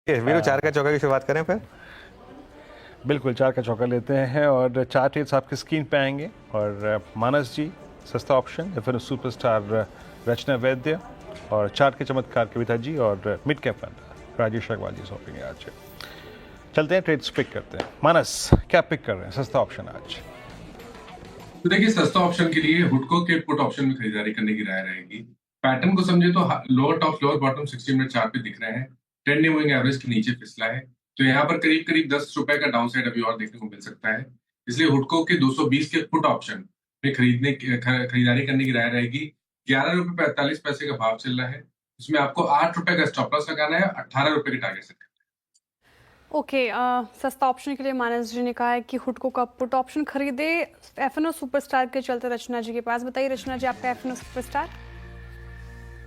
वीरू, चार का चौका की शुरुआत करें फिर। बिल्कुल, 4 का चौका लेते हैं और 4 ट्रेड्स आपकी स्क्रीन पे आएंगे। और मानस जी सस्ता ऑप्शन, या फिर सुपरस्टार रचना वैद्य, और 4 के चमत्कार कविता जी, और mid cap fund Rajesh Agrawal ji सौंपेंगे आज। चलते हैं, ट्रेड्स पिक करते हैं। मानस, क्या पिक कर रहे हैं सस्ता ऑप्शन आज? तो देखिए, सस्ता ऑप्शन के लिए हुडको के पुट ऑप्शन में खरीदारी करने की राय रहेगी। पैटर्न को समझे तो lower top lower bottom 60 minute chart पे दिख रहे हैं। ट्रेंड मूविंग एवरेज के नीचे फिसला है, तो यहाँ पर करीब करीब 10 रुपए का डाउन साइड अभी और देखने को मिल सकता है। इसलिए हुडको के 220 के पुट ऑप्शन में खरीदारी करने की राय रहेगी। 11 रुपए 45 पैसे का भाव चल रहा है। इसमें आपको 8 रुपए का स्टॉप लॉस लगाना है, 18 रुपए के टारगेट सेट करना है। ओके, सस्ता ऑप्शन के लिए मानस जी ने कहा है कि हुडको का पुट ऑप्शन खरीदे एफएनओ सुपरस्टार के चलते। रचना जी के पास बताइए, रचना जी आपका एफएनओ सुपरस्टार।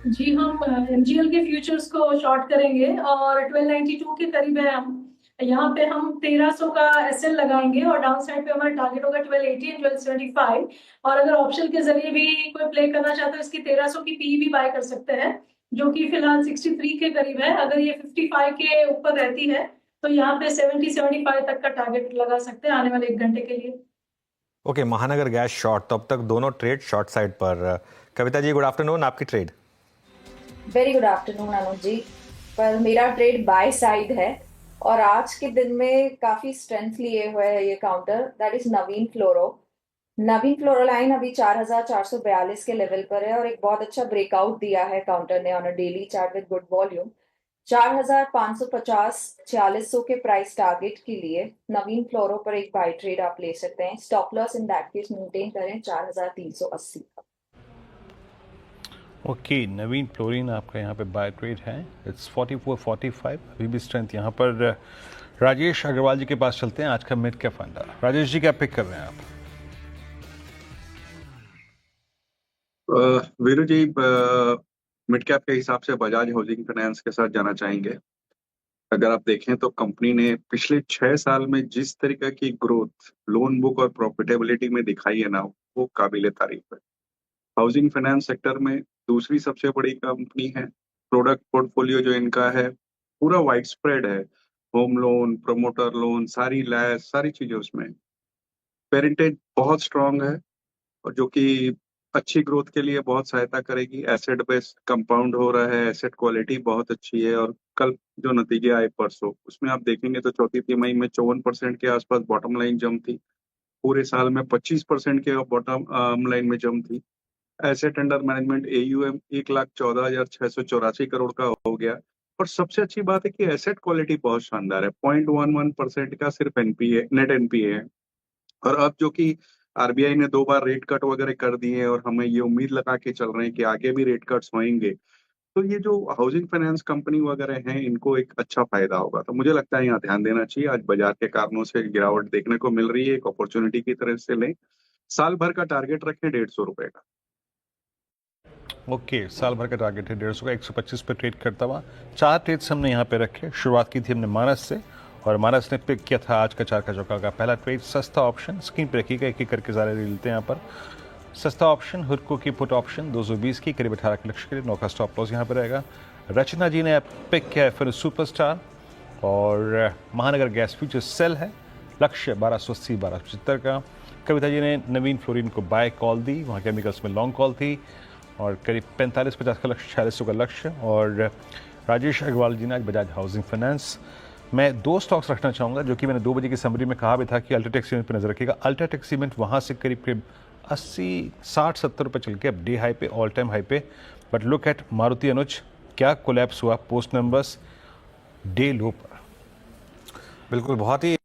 जी, हम एमजीएल के फ्यूचर्स को शॉर्ट करेंगे और 1292 के करीब है। हम यहाँ पे हम 1300 का एसएल लगाएंगे और डाउन साइड पे हमारा टारगेट होगा 1280 एंड 1275। और अगर ऑप्शन के जरिए भी कोई प्ले करना चाहता है, इसकी 1300 की पी भी बाय कर सकते हैं, जो कि फिलहाल 63 के करीब है। अगर ये 55 के ऊपर रहती है तो यहाँ पे 70-75 तक का टारगेट लगा सकते हैं आने वाले 1 घंटे के लिए। ओके, महानगर गैस शॉर्ट, तो अब तक दोनों ट्रेड शॉर्ट साइड पर। कविता जी, गुड आफ्टरनून, आपकी ट्रेड। वेरी गुड आफ्टरनून अनुज जी। पर मेरा ट्रेड बाय साइड है और आज के दिन में काफी स्ट्रेंथ लिए हुए है ये counter, that is Naveen fluoro. Naveen fluoro line अभी 4442 के लेवल पर है और एक बहुत अच्छा ब्रेकआउट दिया है काउंटर ने on a daily chart with good volume. 4550 4600 के प्राइस टारगेट के लिए नवीन फ्लोरो पर एक बाय ट्रेड आप ले सकते हैं। Stop loss in that case maintain करें 4380 का। ओके, नवीन फ्लोरिन आपका यहाँ पे बाय ट्रेड है, इट्स 4445। अभी भी स्ट्रेंथ यहाँ पर। राजेश अग्रवाल जी के पास चलते हैं, आज का mid cap fund. Rajesh ji, क्या पिक कर रहे हैं आप? वीरू जी, मिड कैप के हिसाब से बजाज हाउसिंग फाइनेंस के साथ जाना चाहेंगे। अगर आप देखें तो कंपनी ने पिछले 6 साल में जिस तरीके की ग्रोथ लोन बुक और प्रॉफिटेबिलिटी में दिखाई है ना, वो काबिले तारीफ है। हाउसिंग फाइनेंस सेक्टर में दूसरी सबसे बड़ी कंपनी है। प्रोडक्ट पोर्टफोलियो जो इनका है पूरा वाइड स्प्रेड है। होम लोन, प्रमोटर लोन, सारी लैस, सारी चीजें उसमें। पेरेंटेज बहुत स्ट्रांग है और जो कि अच्छी ग्रोथ के लिए बहुत सहायता करेगी। एसेट बेस्ड कंपाउंड हो रहा है, एसेट क्वालिटी बहुत अच्छी है। और कल जो नतीजे आए परसों, उसमें आप देखेंगे तो चौथी तिमाही में 54% के आसपास बॉटम लाइन जम थी। पूरे साल में 25% के बॉटम लाइन में जम थी। Asset under management AUM 1,14,684 crore का हो गया। और सबसे अच्छी बात है कि एसेट क्वालिटी बहुत शानदार है। 0.11% का सिर्फ एनपीए, नेट एनपीए है। और अब जो कि आरबीआई ने 2 बार रेट कट वगैरह कर दिए हैं और हमें ये उम्मीद लगा के चल रहे हैं कि आगे भी रेट कट्स होंगे, तो ये जो हाउसिंग फाइनेंस कंपनी वगैरह हैं, इनको एक अच्छा फायदा होगा। तो मुझे लगता है यहाँ ध्यान देना चाहिए। आज बाजार के कारणों से गिरावट देखने को मिल रही है, एक अपॉर्चुनिटी की तरह से लें। साल भर का टारगेट रखें 150 रुपए का। ओके, साल भर का टारगेट है 150 का, 125 पे ट्रेड करता हुआ। 4 ट्रेड्स हमने यहाँ पे रखे। शुरुआत की थी हमने मानस से, और मानस ने पिक किया था आज का 4 का चौका का पहला ट्रेड सस्ता ऑप्शन। स्क्रीन पे रखिएगा, एक एक करके सारे लेते हैं यहाँ पर। सस्ता ऑप्शन हुडको की पुट ऑप्शन 220 की, करीब 18 के लक्ष्य के लिए 9 का स्टॉप लॉस यहाँ पर रहेगा। रचना जी ने पिक किया है फिर सुपरस्टार, और महानगर गैस फ्यूचर सेल है, लक्ष्य 1280 1275 का। कविता जी ने नवीन फ्लोरिन को बाय कॉल दी, वहाँ केमिकल्स में लॉन्ग कॉल थी, और करीब 45-50 का लक्ष्य, 4600 का लक्ष्य। और राजेश अग्रवाल जी ने आज बजाज हाउसिंग फाइनेंस। मैं 2 स्टॉक्स रखना चाहूँगा, जो कि मैंने 2 बजे की समरी में कहा भी था कि अल्ट्राटेक सीमेंट पर नजर रखिएगा। अल्ट्राटेक सीमेंट वहाँ से करीब करीब 80-60-70 रुपये चल के अब डे हाई पे, ऑल टाइम हाई पे। बट लुक एट मारुति अनुज, क्या कोलैप्स हुआ पोस्ट नंबर्स डे लो पर। बिल्कुल, बहुत ही